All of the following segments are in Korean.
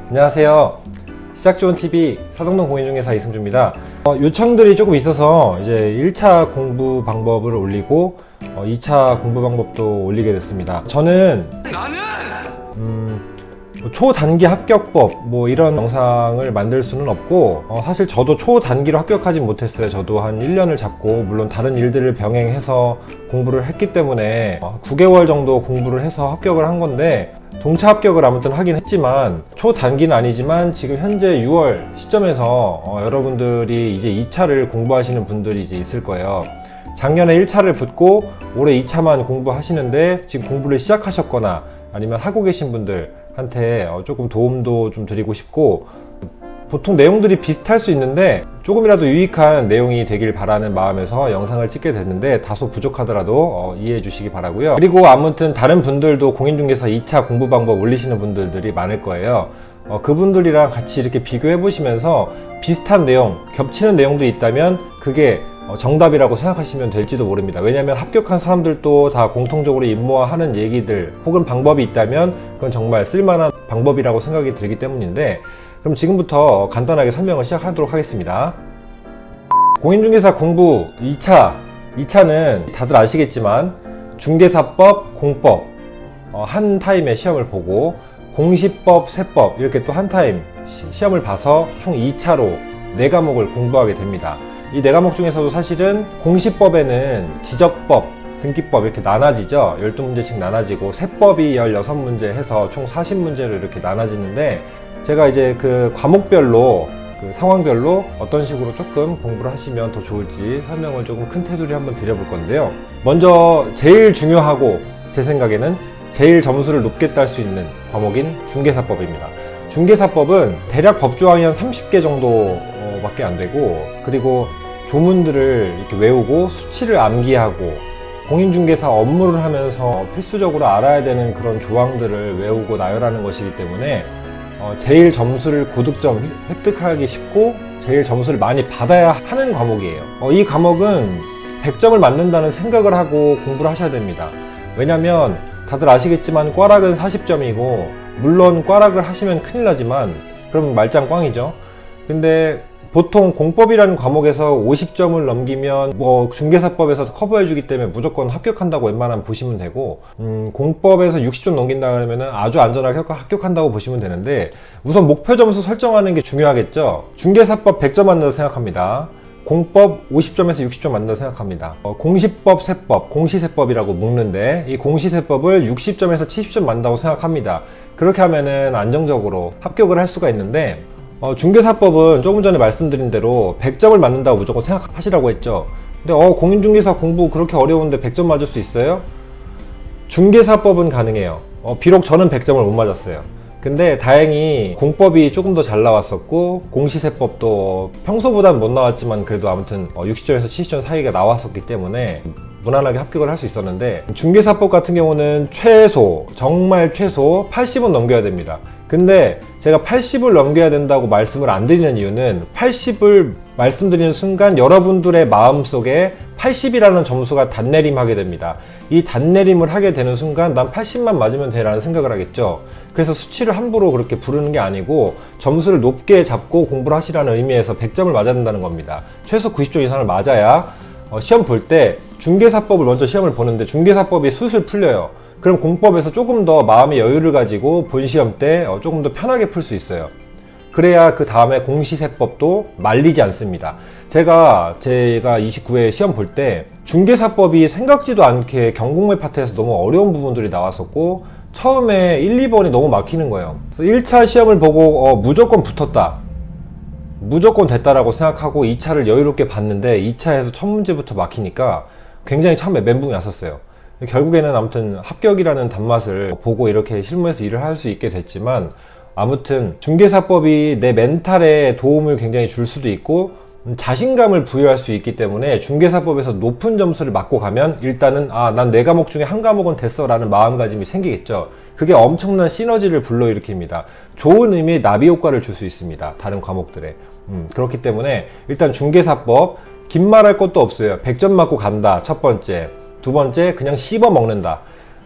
안녕하세요. 시작 좋은 TV 사동동 공인중개사 이승주입니다. 요청들이 조금 있어서 이제 1차 공부 방법을 올리고 2차 공부 방법도 올리게 됐습니다. 저는 초단기 합격법 이런 영상을 만들 수는 없고 사실 저도 초단기로 합격하진 못했어요. 저도 한 1년을 잡고 물론 다른 일들을 병행해서 공부를 했기 때문에 9개월 정도 공부를 해서 합격을 한 건데 동차 합격을 아무튼 하긴 했지만 초단기는 아니지만 지금 현재 6월 시점에서 여러분들이 이제 2차를 공부하시는 분들이 이제 있을 거예요. 작년에 1차를 붙고 올해 2차만 공부하시는데 지금 공부를 시작하셨거나 아니면 하고 계신 분들한테 조금 도움도 좀 드리고 싶고, 보통 내용들이 비슷할 수 있는데 조금이라도 유익한 내용이 되길 바라는 마음에서 영상을 찍게 됐는데 다소 부족하더라도 이해해 주시기 바라고요. 그리고 아무튼 다른 분들도 공인중개사 2차 공부 방법 올리시는 분들이 많을 거예요. 그분들이랑 같이 이렇게 비교해 보시면서 비슷한 내용, 겹치는 내용도 있다면 그게 정답이라고 생각하시면 될지도 모릅니다. 왜냐하면 합격한 사람들도 다 공통적으로 임모하는 얘기들 혹은 방법이 있다면 그건 정말 쓸만한 방법이라고 생각이 들기 때문인데, 그럼 지금부터 간단하게 설명을 시작하도록 하겠습니다. 공인중개사 공부 2차는 다들 아시겠지만 중개사법, 공법 한 타임에 시험을 보고 공시법, 세법 이렇게 또 한 타임 시험을 봐서 총 2차로 4과목을 공부하게 됩니다. 이 4과목 중에서도 사실은 공시법에는 지적법, 등기법 이렇게 나눠지죠. 12문제씩 나눠지고 세법이 16문제 해서 총 40문제로 이렇게 나눠지는데, 제가 이제 그 과목별로 그 상황별로 어떤 식으로 조금 공부를 하시면 더 좋을지 설명을 조금 큰 테두리 한번 드려볼 건데요. 먼저 제일 중요하고 제 생각에는 제일 점수를 높게 딸 수 있는 과목인 중개사법입니다. 중개사법은 대략 법조항이 한 30개 정도 밖에 안 되고, 그리고 조문들을 이렇게 외우고 수치를 암기하고 공인중개사 업무를 하면서 필수적으로 알아야 되는 그런 조항들을 외우고 나열하는 것이기 때문에 제일 점수를 고득점 획득하기 쉽고 제일 점수를 많이 받아야 하는 과목이에요. 이 과목은 100점을 맞는다는 생각을 하고 공부를 하셔야 됩니다. 왜냐면 다들 아시겠지만 꽈락은 40점이고 물론 꽈락을 하시면 큰일 나지만 그럼 말짱 꽝이죠. 근데 보통 공법이라는 과목에서 50점을 넘기면 중개사법에서 커버해 주기 때문에 무조건 합격한다고 웬만하면 보시면 되고, 공법에서 60점 넘긴다 그러면 아주 안전하게 합격한다고 보시면 되는데, 우선 목표 점수 설정하는 게 중요하겠죠. 중개사법 100점 맞는다고 생각합니다. 공법 50점에서 60점 맞는다고 생각합니다. 공시법, 세법, 공시세법이라고 묶는데 이 공시세법을 60점에서 70점 맞는다고 생각합니다. 그렇게 하면은 안정적으로 합격을 할 수가 있는데, 중개사법은 조금 전에 말씀드린 대로 100점을 맞는다고 무조건 생각하시라고 했죠. 근데 공인중개사 공부 그렇게 어려운데 100점 맞을 수 있어요? 중개사법은 가능해요. 비록 저는 100점을 못 맞았어요. 근데 다행히 공법이 조금 더 잘 나왔었고 공시세법도 평소보다는 못 나왔지만 그래도 아무튼 60점에서 70점 사이가 나왔었기 때문에 무난하게 합격을 할 수 있었는데, 중개사법 같은 경우는 정말 최소 80은 넘겨야 됩니다. 근데 제가 80을 넘겨야 된다고 말씀을 안 드리는 이유는 80을 말씀드리는 순간 여러분들의 마음속에 80이라는 점수가 단내림하게 됩니다. 이 단내림을 하게 되는 순간 난 80만 맞으면 돼 라는 생각을 하겠죠. 그래서 수치를 함부로 그렇게 부르는 게 아니고 점수를 높게 잡고 공부를 하시라는 의미에서 100점을 맞아야 된다는 겁니다. 최소 90점 이상을 맞아야 시험 볼 때 중개사법을 먼저 시험을 보는데 중개사법이 술술 풀려요. 그럼 공법에서 조금 더 마음의 여유를 가지고 본 시험 때 조금 더 편하게 풀 수 있어요. 그래야 그 다음에 공시세법도 말리지 않습니다. 제가 29회 시험 볼 때 중개사법이 생각지도 않게 경공매 파트에서 너무 어려운 부분들이 나왔었고 처음에 1, 2번이 너무 막히는 거예요. 그래서 1차 시험을 보고 무조건 붙었다, 무조건 됐다라고 생각하고 2차를 여유롭게 봤는데 2차에서 첫 문제부터 막히니까 굉장히 처음에 멘붕이 왔었어요. 결국에는 아무튼 합격이라는 단맛을 보고 이렇게 실무에서 일을 할 수 있게 됐지만, 아무튼 중개사법이 내 멘탈에 도움을 굉장히 줄 수도 있고 자신감을 부여할 수 있기 때문에 중개사법에서 높은 점수를 맞고 가면 일단은 난 4과목 중에 한 과목은 됐어 라는 마음가짐이 생기겠죠. 그게 엄청난 시너지를 불러일으킵니다. 좋은 의미의 나비 효과를 줄 수 있습니다, 다른 과목들에. 그렇기 때문에 일단 중개사법 긴 말할 것도 없어요. 100점 맞고 간다 첫 번째, 두 번째 그냥 씹어 먹는다,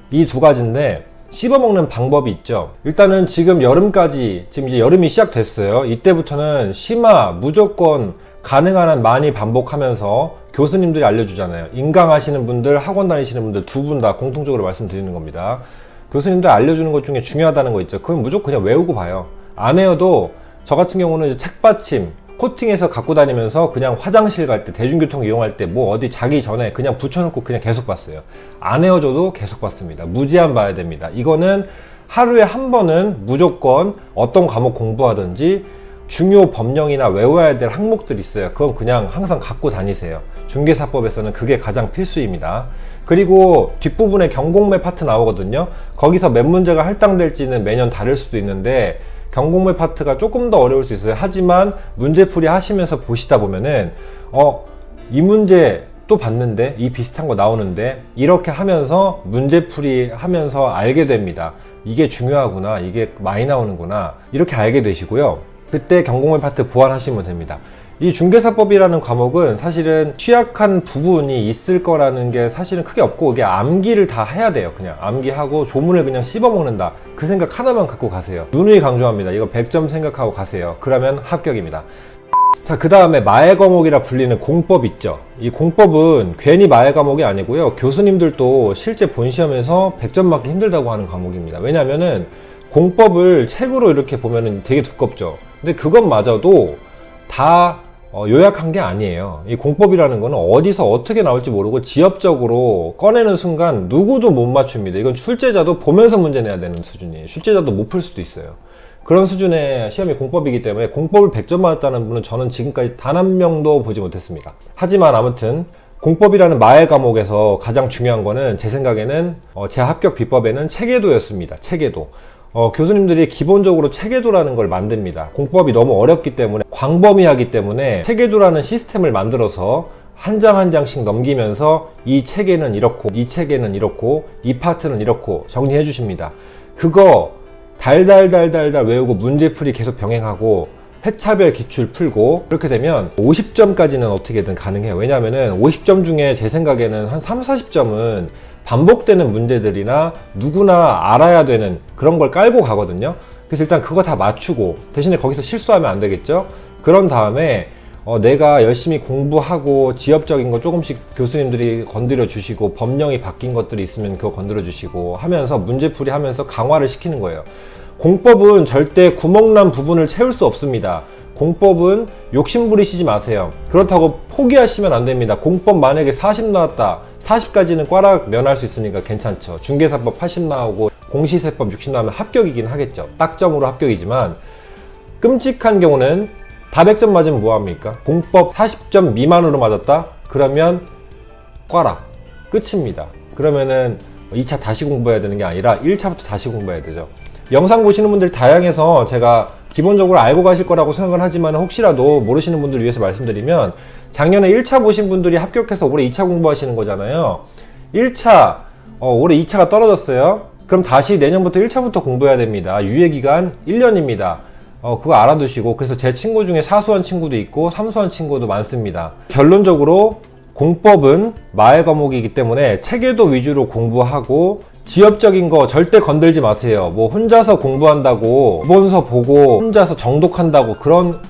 이 두 가지인데 씹어먹는 방법이 있죠. 일단은 지금 여름까지, 지금 이제 여름이 시작됐어요. 이때부터는 심화 무조건 가능한 한 많이 반복하면서 교수님들이 알려주잖아요. 인강하시는 분들, 학원 다니시는 분들 두 분 다 공통적으로 말씀드리는 겁니다. 교수님들 알려주는 것 중에 중요하다는 거 있죠. 그건 무조건 그냥 외우고 봐요. 안 외워도 저 같은 경우는 이제 책받침 코팅해서 갖고 다니면서 그냥 화장실 갈 때, 대중교통 이용할 때, 뭐 어디 자기 전에 그냥 붙여놓고 그냥 계속 봤어요. 안 외워줘도 계속 봤습니다. 무제한 봐야 됩니다. 이거는 하루에 한 번은 무조건 어떤 과목 공부하든지 중요 법령이나 외워야 될 항목들이 있어요. 그건 그냥 항상 갖고 다니세요. 중개사법에서는 그게 가장 필수입니다. 그리고 뒷부분에 경공매 파트 나오거든요. 거기서 몇 문제가 할당될지는 매년 다를 수도 있는데 경공매 파트가 조금 더 어려울 수 있어요. 하지만 문제풀이 하시면서 보시다 보면은 이 문제 또 봤는데, 이 비슷한 거 나오는데, 이렇게 하면서 문제풀이 하면서 알게 됩니다. 이게 중요하구나, 이게 많이 나오는구나, 이렇게 알게 되시고요. 그때 경공매 파트 보완하시면 됩니다. 이 중개사법이라는 과목은 사실은 취약한 부분이 있을 거라는 게 사실은 크게 없고, 이게 암기를 다 해야 돼요. 그냥 암기하고 조문을 그냥 씹어먹는다, 그 생각 하나만 갖고 가세요. 누누이 강조합니다. 이거 100점 생각하고 가세요. 그러면 합격입니다. 자, 그 다음에 마의 과목이라 불리는 공법 있죠. 이 공법은 괜히 마의 과목이 아니고요, 교수님들도 실제 본시험에서 100점 맞기 힘들다고 하는 과목입니다. 왜냐면은 공법을 책으로 이렇게 보면은 되게 두껍죠. 근데 그것마저도 다 요약한 게 아니에요. 이 공법이라는 거는 어디서 어떻게 나올지 모르고 지엽적으로 꺼내는 순간 누구도 못 맞춥니다. 이건 출제자도 보면서 문제 내야 되는 수준이에요. 출제자도 못 풀 수도 있어요. 그런 수준의 시험이 공법이기 때문에 공법을 100점 맞았다는 분은 저는 지금까지 단 한 명도 보지 못했습니다. 하지만 아무튼 공법이라는 마의 과목에서 가장 중요한 거는 제 생각에는 제 합격 비법에는 체계도였습니다. 체계도. 교수님들이 기본적으로 체계도라는 걸 만듭니다. 공법이 너무 어렵기 때문에, 광범위하기 때문에 체계도라는 시스템을 만들어서 한 장 한 장씩 넘기면서 이 체계는 이렇고, 이 체계는 이렇고, 이 파트는 이렇고 정리해 주십니다. 그거 달달달달달 외우고 문제풀이 계속 병행하고 회차별 기출 풀고, 그렇게 되면 50점까지는 어떻게든 가능해요. 왜냐하면은 50점 중에 제 생각에는 한 3, 40점은 반복되는 문제들이나 누구나 알아야 되는 그런 걸 깔고 가거든요. 그래서 일단 그거 다 맞추고, 대신에 거기서 실수하면 안 되겠죠. 그런 다음에 내가 열심히 공부하고 지엽적인 거 조금씩 교수님들이 건드려 주시고, 법령이 바뀐 것들이 있으면 그거 건드려 주시고 하면서 문제풀이 하면서 강화를 시키는 거예요. 공법은 절대 구멍난 부분을 채울 수 없습니다. 공법은 욕심 부리시지 마세요. 그렇다고 포기하시면 안 됩니다. 공법 만약에 40 나왔다, 40까지는 꽈락 면할 수 있으니까 괜찮죠. 중개사법 80 나오고 공시세법 60 나오면 합격이긴 하겠죠. 딱점으로 합격이지만, 끔찍한 경우는 다 100점 맞으면 뭐합니까? 공법 40점 미만으로 맞았다? 그러면 꽈락, 끝입니다. 그러면은 2차 다시 공부해야 되는 게 아니라 1차부터 다시 공부해야 되죠. 영상 보시는 분들이 다양해서 제가 기본적으로 알고 가실 거라고 생각은 하지만, 혹시라도 모르시는 분들을 위해서 말씀드리면, 작년에 1차 보신 분들이 합격해서 올해 2차 공부하시는 거잖아요. 1차, 올해 2차가 떨어졌어요. 그럼 다시 내년부터 1차부터 공부해야 됩니다. 유예기간 1년입니다. 그거 알아두시고, 그래서 제 친구 중에 사수한 친구도 있고 삼수한 친구도 많습니다. 결론적으로 공법은 마의 과목이기 때문에 체계도 위주로 공부하고, 지엽적인 거 절대 건들지 마세요. 뭐 혼자서 공부한다고, 기본서 보고 혼자서 정독한다고 그런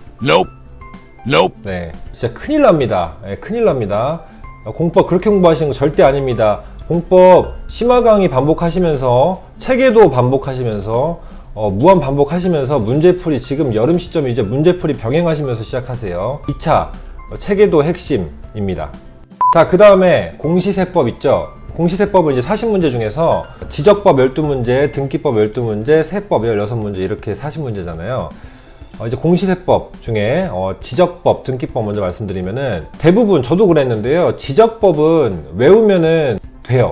네, 진짜 큰일 납니다. 네, 큰일 납니다. 공법 그렇게 공부하시는 거 절대 아닙니다. 공법 심화 강의 반복하시면서, 체계도 반복하시면서, 무한 반복하시면서 문제풀이, 지금 여름 시점이 이제 문제풀이 병행하시면서 시작하세요. 2차 체계도 핵심입니다. 자, 그 다음에 공시세법 있죠. 공시세법은 이제 40문제 중에서 지적법 12문제, 등기법 12문제, 세법 16문제, 이렇게 40문제잖아요. 이제 공시세법 중에 지적법, 등기법 먼저 말씀드리면은, 대부분 저도 그랬는데요. 지적법은 외우면은 돼요.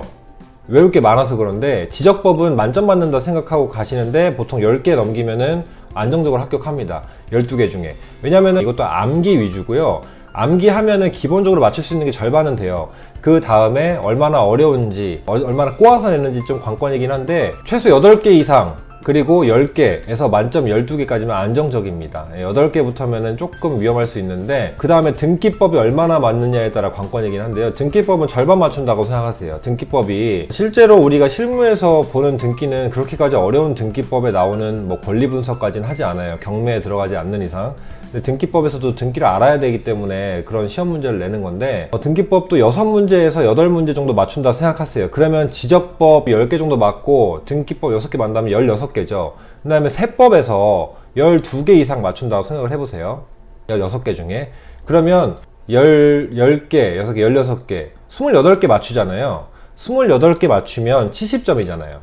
외울 게 많아서 그런데, 지적법은 만점 맞는다 생각하고 가시는데 보통 10개 넘기면은 안정적으로 합격합니다. 12개 중에. 왜냐면은 이것도 암기 위주고요. 암기하면은 기본적으로 맞출 수 있는 게 절반은 돼요. 그 다음에 얼마나 어려운지, 얼마나 꼬아서 냈는지 좀 관건이긴 한데, 최소 8개 이상 그리고 10개에서 만점 12개까지면 안정적입니다. 8개부터면 조금 위험할 수 있는데 그 다음에 등기법이 얼마나 맞느냐에 따라 관건이긴 한데요. 등기법은 절반 맞춘다고 생각하세요. 등기법이 실제로 우리가 실무에서 보는 등기는 그렇게까지 어려운 등기법에 나오는 뭐 권리 분석까지는 하지 않아요. 경매에 들어가지 않는 이상. 근데 등기법에서도 등기를 알아야 되기 때문에 그런 시험 문제를 내는 건데 등기법도 6문제에서 8문제 정도 맞춘다 생각하세요. 그러면 지적법 10개 정도 맞고 등기법 6개 맞다면 16개죠. 그 다음에 세법에서 12개 이상 맞춘다고 생각을 해보세요. 16개 중에. 그러면 10개, 6개, 16개, 28개 맞추잖아요. 28개 맞추면 70점이잖아요.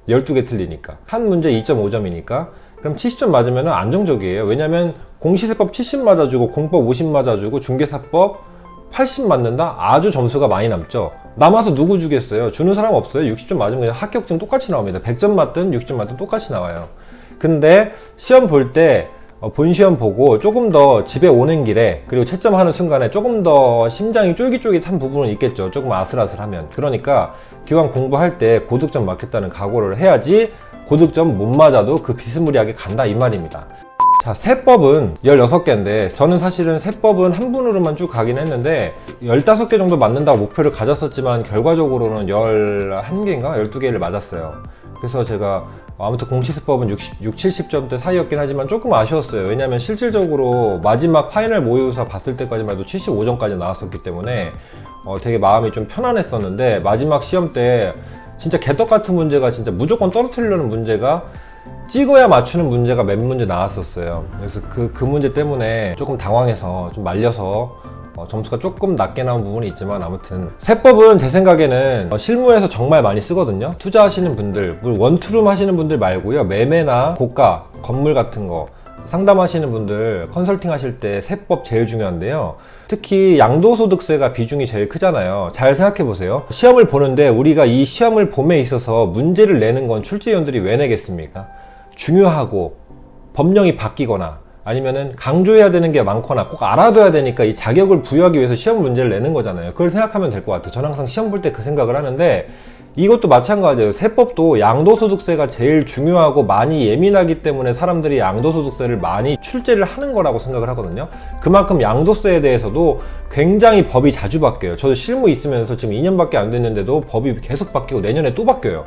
12개 틀리니까. 한 문제 2.5점이니까. 그럼 70점 맞으면 안정적이에요. 왜냐면 공시세법 70 맞아주고 공법 50 맞아주고 중개사법 80 맞는다? 아주 점수가 많이 남죠. 남아서 누구 주겠어요? 주는 사람 없어요. 60점 맞으면 그냥 합격증 똑같이 나옵니다. 100점 맞든 60점 맞든 똑같이 나와요. 근데 시험 볼 때 본시험 보고 조금 더 집에 오는 길에 그리고 채점하는 순간에 조금 더 심장이 쫄깃쫄깃한 부분은 있겠죠. 조금 아슬아슬하면. 그러니까 기왕 공부할 때 고득점 맞겠다는 각오를 해야지 고득점 못 맞아도 그 비스무리하게 간다 이 말입니다. 자, 세법은 16개인데 저는 사실은 세법은 한 분으로만 쭉 가긴 했는데 15개 정도 맞는다고 목표를 가졌었지만 결과적으로는 11개인가 12개를 맞았어요. 그래서 제가 아무튼 공시세법은 60, 70점대 사이였긴 하지만 조금 아쉬웠어요. 왜냐면 실질적으로 마지막 파이널 모의고사 봤을 때까지만 해도 75점까지 나왔었기 때문에 되게 마음이 좀 편안했었는데 마지막 시험 때 진짜 개떡 같은 문제가 진짜 무조건 떨어뜨리려는 문제가 찍어야 맞추는 문제가 몇 문제 나왔었어요. 그래서 그 문제 때문에 조금 당황해서 좀 말려서 점수가 조금 낮게 나온 부분이 있지만 아무튼 세법은 제 생각에는 실무에서 정말 많이 쓰거든요. 투자하시는 분들, 원투룸 하시는 분들 말고요. 매매나 고가, 건물 같은 거 상담하시는 분들 컨설팅 하실 때 세법 제일 중요한데요. 특히 양도소득세가 비중이 제일 크잖아요. 잘 생각해 보세요. 시험을 보는데 우리가 이 시험을 봄에 있어서 문제를 내는 건 출제위원들이 왜 내겠습니까? 중요하고 법령이 바뀌거나 아니면은 강조해야 되는 게 많거나 꼭 알아둬야 되니까 이 자격을 부여하기 위해서 시험 문제를 내는 거잖아요. 그걸 생각하면 될 것 같아요. 저는 항상 시험 볼 때 그 생각을 하는데 이것도 마찬가지예요. 세법도 양도소득세가 제일 중요하고 많이 예민하기 때문에 사람들이 양도소득세를 많이 출제를 하는 거라고 생각을 하거든요. 그만큼 양도세에 대해서도 굉장히 법이 자주 바뀌어요. 저도 실무 있으면서 지금 2년밖에 안 됐는데도 법이 계속 바뀌고 내년에 또 바뀌어요.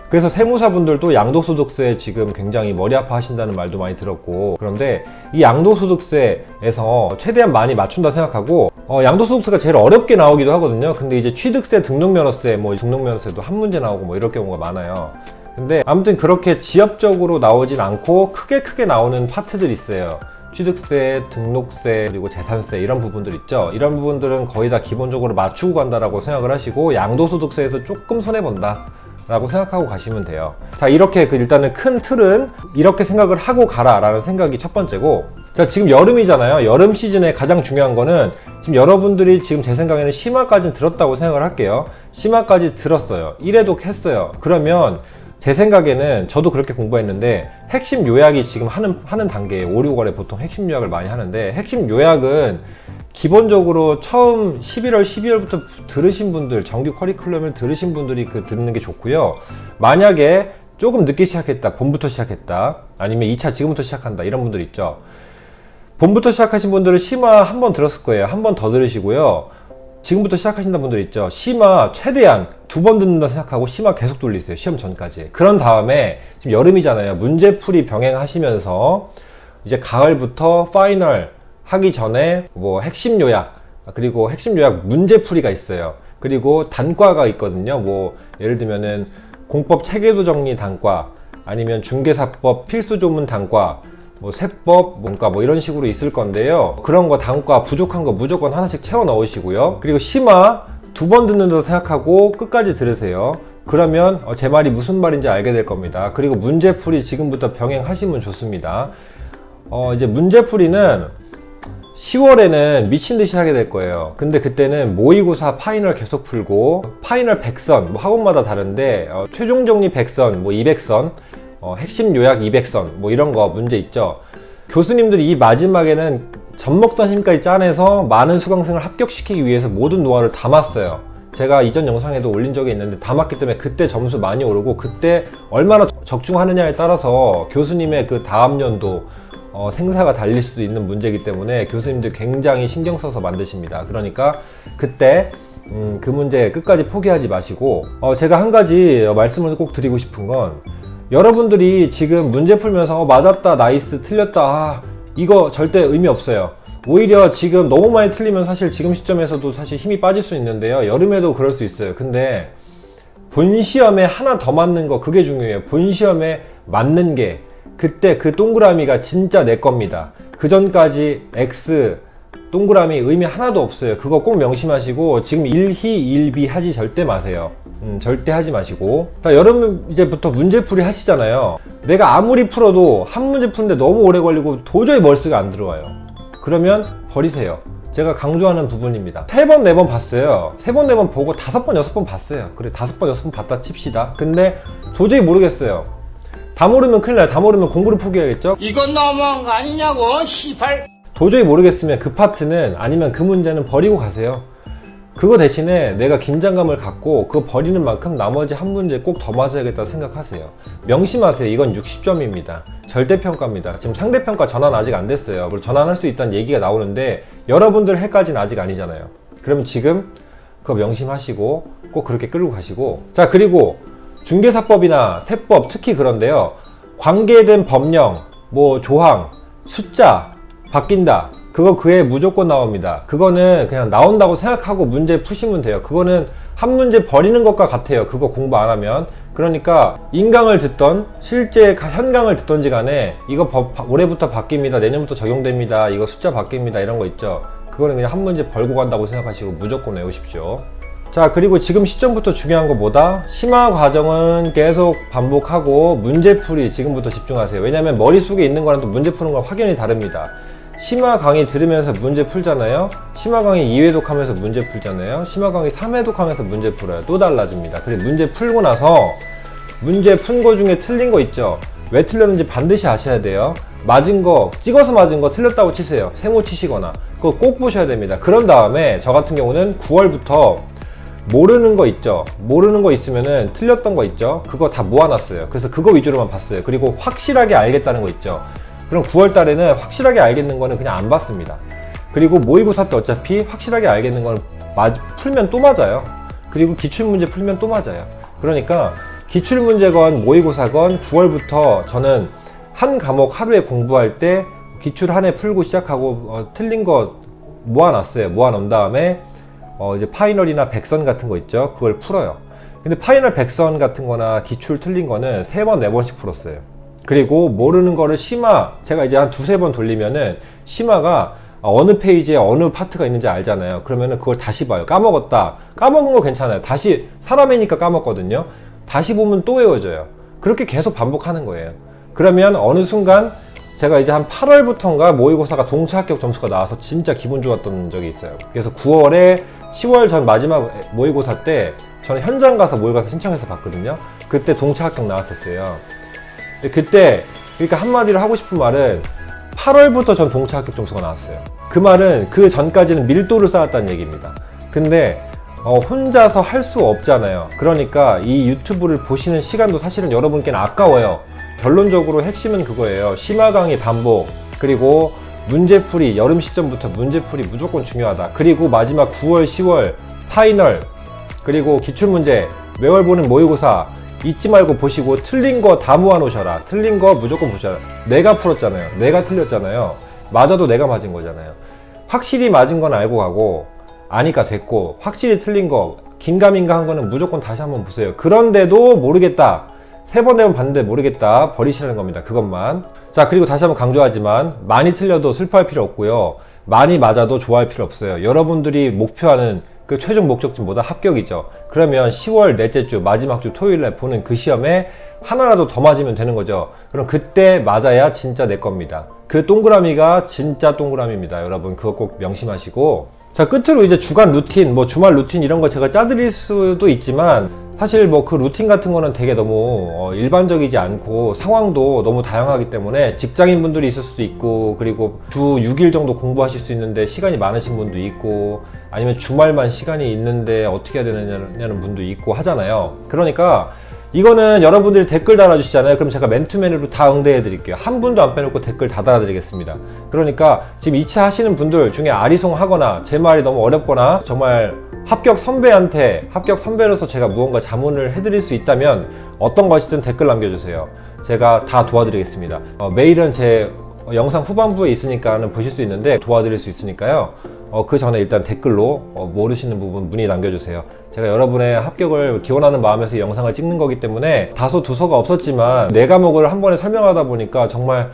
그래서 세무사분들도 양도소득세 지금 굉장히 머리 아파 하신다는 말도 많이 들었고, 그런데 이 양도소득세에서 최대한 많이 맞춘다 생각하고 양도소득세가 제일 어렵게 나오기도 하거든요. 근데 이제 취득세, 등록면허세, 등록면허세도 한 문제 나오고 이럴 경우가 많아요. 근데 아무튼 그렇게 지엽적으로 나오진 않고 크게 나오는 파트들이 있어요. 취득세, 등록세, 그리고 재산세 이런 부분들 있죠. 이런 부분들은 거의 다 기본적으로 맞추고 간다라고 생각을 하시고 양도소득세에서 조금 손해본다 라고 생각하고 가시면 돼요. 자, 이렇게 일단은 큰 틀은 이렇게 생각을 하고 가라 라는 생각이 첫 번째고, 자, 지금 여름이잖아요. 여름 시즌에 가장 중요한 거는 지금 여러분들이 지금 제 생각에는 심화까지 들었다고 생각을 할게요. 심화까지 들었어요. 1회독 했어요. 그러면 제 생각에는 저도 그렇게 공부했는데 핵심 요약이 지금 하는 단계에 5, 6월에 보통 핵심 요약을 많이 하는데, 핵심 요약은 기본적으로 처음 11월, 12월부터 들으신 분들, 정규 커리큘럼을 들으신 분들이 듣는 게 좋고요. 만약에 조금 늦게 시작했다, 봄부터 시작했다, 아니면 2차 지금부터 시작한다 이런 분들 있죠. 봄부터 시작하신 분들은 심화 한 번 들었을 거예요. 한 번 더 들으시고요. 지금부터 시작하신다는 분들 있죠. 심화 최대한 2번 듣는다 생각하고 심화 계속 돌리세요. 시험 전까지. 그런 다음에 지금 여름이잖아요. 문제풀이 병행하시면서 이제 가을부터 파이널 하기 전에 핵심 요약, 그리고 핵심 요약 문제풀이가 있어요. 그리고 단과가 있거든요. 예를 들면은 공법 체계도 정리 단과, 아니면 중개사법 필수 조문 단과, 세법 뭔가 이런 식으로 있을 건데요. 그런 거 단과 부족한 거 무조건 하나씩 채워 넣으시고요. 그리고 심화 2번 듣는다고 생각하고 끝까지 들으세요. 그러면 제 말이 무슨 말인지 알게 될 겁니다. 그리고 문제풀이 지금부터 병행하시면 좋습니다. 이제 문제풀이는 10월에는 미친듯이 하게 될 거예요. 근데 그때는 모의고사 파이널 계속 풀고, 파이널 100선, 학원마다 다른데 최종 정리 100선, 200선, 핵심 요약 200선 이런 거 문제 있죠. 교수님들이 이 마지막에는 젖먹던 힘까지 짜내서 많은 수강생을 합격시키기 위해서 모든 노하우를 담았어요. 제가 이전 영상에도 올린 적이 있는데 다 맞기 때문에 그때 점수 많이 오르고 그때 얼마나 적중하느냐에 따라서 교수님의 그 다음 연도 생사가 달릴 수도 있는 문제이기 때문에 교수님들 굉장히 신경 써서 만드십니다. 그러니까 그때 그 문제 끝까지 포기하지 마시고 제가 한 가지 말씀을 꼭 드리고 싶은 건 여러분들이 지금 문제 풀면서 맞았다, 나이스, 틀렸다, 이거 절대 의미 없어요. 오히려 지금 너무 많이 틀리면 사실 지금 시점에서도 사실 힘이 빠질 수 있는데요. 여름에도 그럴 수 있어요. 근데 본 시험에 하나 더 맞는 거, 그게 중요해요. 본 시험에 맞는 게 그때 그 동그라미가 진짜 내 겁니다. 그 전까지 X 동그라미 의미 하나도 없어요. 그거 꼭 명심하시고 지금 일희 일비 하지 절대 마세요. 절대 하지 마시고. 자, 여름 이제부터 문제풀이 하시잖아요. 내가 아무리 풀어도 한 문제 푸는데 너무 오래 걸리고 도저히 머릿속에 안 들어와요. 그러면 버리세요. 제가 강조하는 부분입니다. 3번, 4번 봤어요. 3번, 4번 보고 5번, 6번 봤어요. 그래, 5번, 6번 봤다 칩시다. 근데 도저히 모르겠어요. 다 모르면 큰일 나요. 다 모르면 공부를 포기해야겠죠? 이건 너무한 거 아니냐고, 시발. 도저히 모르겠으면 그 파트는, 아니면 그 문제는 버리고 가세요. 그거 대신에 내가 긴장감을 갖고 그거 버리는 만큼 나머지 한 문제 꼭 더 맞아야겠다 생각하세요. 명심하세요. 이건 60점입니다. 절대평가입니다. 지금 상대평가 전환 아직 안 됐어요. 물론 전환할 수 있다는 얘기가 나오는데 여러분들 해까지는 아직 아니잖아요. 그러면 지금 그거 명심하시고 꼭 그렇게 끌고 가시고. 자, 그리고 중개사법이나 세법 특히 그런데요. 관계된 법령, 뭐 조항, 숫자 바뀐다. 그거 그에 무조건 나옵니다. 그거는 그냥 나온다고 생각하고 문제 푸시면 돼요. 그거는 한 문제 버리는 것과 같아요. 그거 공부 안 하면. 그러니까 인강을 듣던 실제 현강을 듣던지 간에 이거 올해부터 바뀝니다. 내년부터 적용됩니다. 이거 숫자 바뀝니다. 이런 거 있죠. 그거는 그냥 한 문제 벌고 간다고 생각하시고 무조건 외우십시오. 자, 그리고 지금 시점부터 중요한 거 뭐다? 심화 과정은 계속 반복하고 문제풀이 지금부터 집중하세요. 왜냐면 머릿속에 있는 거랑 또 문제 푸는 건 확연히 다릅니다. 심화 강의 들으면서 문제 풀잖아요. 심화 강의 2회독 하면서 문제 풀잖아요. 심화 강의 3회독 하면서 문제 풀어요. 또 달라집니다. 그리고 문제 풀고 나서 문제 푼 거 중에 틀린 거 있죠. 왜 틀렸는지 반드시 아셔야 돼요. 맞은 거, 찍어서 맞은 거 틀렸다고 치세요. 세모 치시거나. 그거 꼭 보셔야 됩니다. 그런 다음에 저 같은 경우는 9월부터 모르는 거 있죠. 모르는 거 있으면은 틀렸던 거 있죠. 그거 다 모아놨어요. 그래서 그거 위주로만 봤어요. 그리고 확실하게 알겠다는 거 있죠. 그럼 9월 달에는 확실하게 알겠는 거는 그냥 안 봤습니다. 그리고 모의고사 때 어차피 확실하게 알겠는 거는 풀면 또 맞아요. 그리고 기출문제 풀면 또 맞아요. 그러니까 기출문제건 모의고사건 9월부터 저는 한 과목 하루에 공부할 때 기출 한 해 풀고 시작하고 틀린 거 모아놨어요. 모아놓은 다음에 이제 파이널이나 백선 같은 거 있죠. 그걸 풀어요. 근데 파이널 백선 같은 거나 기출 틀린 거는 3번, 4번씩 풀었어요. 그리고 모르는 거를 심화, 제가 이제 한 2-3번 돌리면은 심화가 어느 페이지에 어느 파트가 있는지 알잖아요. 그러면은 그걸 다시 봐요. 까먹었다. 까먹은 거 괜찮아요. 다시, 사람이니까 까먹거든요. 다시 보면 또 외워져요. 그렇게 계속 반복하는 거예요. 그러면 어느 순간 제가 이제 한 8월부터인가 모의고사가 동차 합격 점수가 나와서 진짜 기분 좋았던 적이 있어요. 그래서 9월에 10월 전 마지막 모의고사 때 저는 현장 가서 모의고사 신청해서 봤거든요. 그때 동차 합격 나왔었어요. 그때 그러니까 한마디로 하고 싶은 말은 8월부터 전 동차 합격 점수가 나왔어요. 그 말은 그 전까지는 밀도를 쌓았다는 얘기입니다. 근데 혼자서 할 수 없잖아요. 그러니까 이 유튜브를 보시는 시간도 사실은 여러분께는 아까워요. 결론적으로 핵심은 그거예요. 심화 강의 반복, 그리고 문제풀이, 여름 시점부터 문제풀이 무조건 중요하다. 그리고 마지막 9월, 10월 파이널, 그리고 기출문제, 매월 보는 모의고사 잊지 말고 보시고 틀린 거 다 모아 놓으셔라. 틀린 거 무조건 보셔라. 내가 풀었잖아요. 내가 틀렸잖아요. 맞아도 내가 맞은 거잖아요. 확실히 맞은 건 알고 가고 아니까 됐고, 확실히 틀린 거 긴가민가 한 거는 무조건 다시 한번 보세요. 그런데도 모르겠다, 3번, 4번 봤는데 모르겠다, 버리시라는 겁니다. 그것만. 자, 그리고 다시 한번 강조하지만 많이 틀려도 슬퍼할 필요 없고요. 많이 맞아도 좋아할 필요 없어요. 여러분들이 목표하는 그 최종 목적지보다 합격이죠. 그러면 10월 넷째 주 마지막 주 토요일날 보는 그 시험에 하나라도 더 맞으면 되는 거죠. 그럼 그때 맞아야 진짜 내 겁니다. 그 동그라미가 진짜 동그라미입니다. 여러분 그거 꼭 명심하시고. 자, 끝으로 이제 주간 루틴, 뭐 주말 루틴 이런 거 제가 짜드릴 수도 있지만 사실 뭐 그 루틴 같은 거는 되게 너무 일반적이지 않고 상황도 너무 다양하기 때문에 직장인 분들이 있을 수도 있고, 그리고 주 6일 정도 공부하실 수 있는데 시간이 많으신 분도 있고, 아니면 주말만 시간이 있는데 어떻게 해야 되느냐는 분도 있고 하잖아요. 그러니까 이거는 여러분들이 댓글 달아주시잖아요. 그럼 제가 맨투맨으로 다 응대해 드릴게요. 한 분도 안 빼놓고 댓글 다 달아드리겠습니다. 그러니까 지금 2차 하시는 분들 중에 아리송하거나 제 말이 너무 어렵거나 정말 합격 선배로서 제가 무언가 자문을 해드릴 수 있다면 어떤 것이든 댓글 남겨주세요. 제가 다 도와드리겠습니다. 메일은 제 영상 후반부에 있으니까는 보실 수 있는데 도와드릴 수 있으니까요. 그 전에 일단 댓글로 모르시는 부분 문의 남겨주세요. 제가 여러분의 합격을 기원하는 마음에서 이 영상을 찍는 거기 때문에 다소 두서가 없었지만 4과목을 한 번에 설명하다 보니까 정말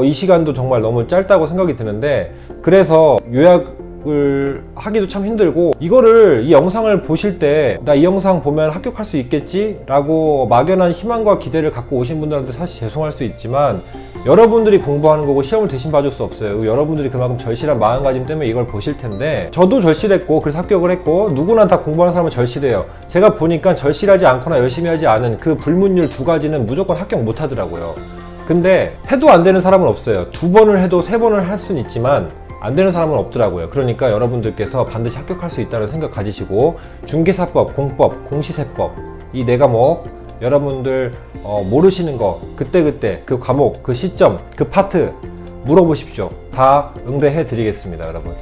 이 시간도 정말 너무 짧다고 생각이 드는데, 그래서 요약을 하기도 참 힘들고, 이거를 이 영상을 보실 때 나 이 영상 보면 합격할 수 있겠지? 라고 막연한 희망과 기대를 갖고 오신 분들한테 사실 죄송할 수 있지만, 여러분들이 공부하는 거고 시험을 대신 봐줄 수 없어요. 여러분들이 그만큼 절실한 마음가짐 때문에 이걸 보실 텐데, 저도 절실했고 그래서 합격을 했고, 누구나 다 공부하는 사람은 절실해요. 제가 보니까 절실하지 않거나 열심히 하지 않은 그 불문율 2가지는 무조건 합격 못 하더라고요. 근데 해도 안 되는 사람은 없어요. 2번을 해도 3번을 할 수는 있지만 안 되는 사람은 없더라고요. 그러니까 여러분들께서 반드시 합격할 수 있다는 생각 가지시고, 중개사법, 공법, 공시세법 이 4과목 여러분들 모르시는 거 그때그때 그 과목, 그 시점, 그 파트 물어보십시오. 다 응대해 드리겠습니다. 여러분,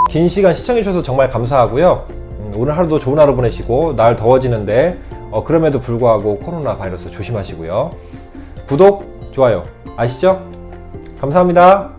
긴 시간 시청해 주셔서 정말 감사하고요. 오늘 하루도 좋은 하루 보내시고, 날 더워지는데 그럼에도 불구하고 코로나 바이러스 조심하시고요. 구독, 좋아요 아시죠? 감사합니다.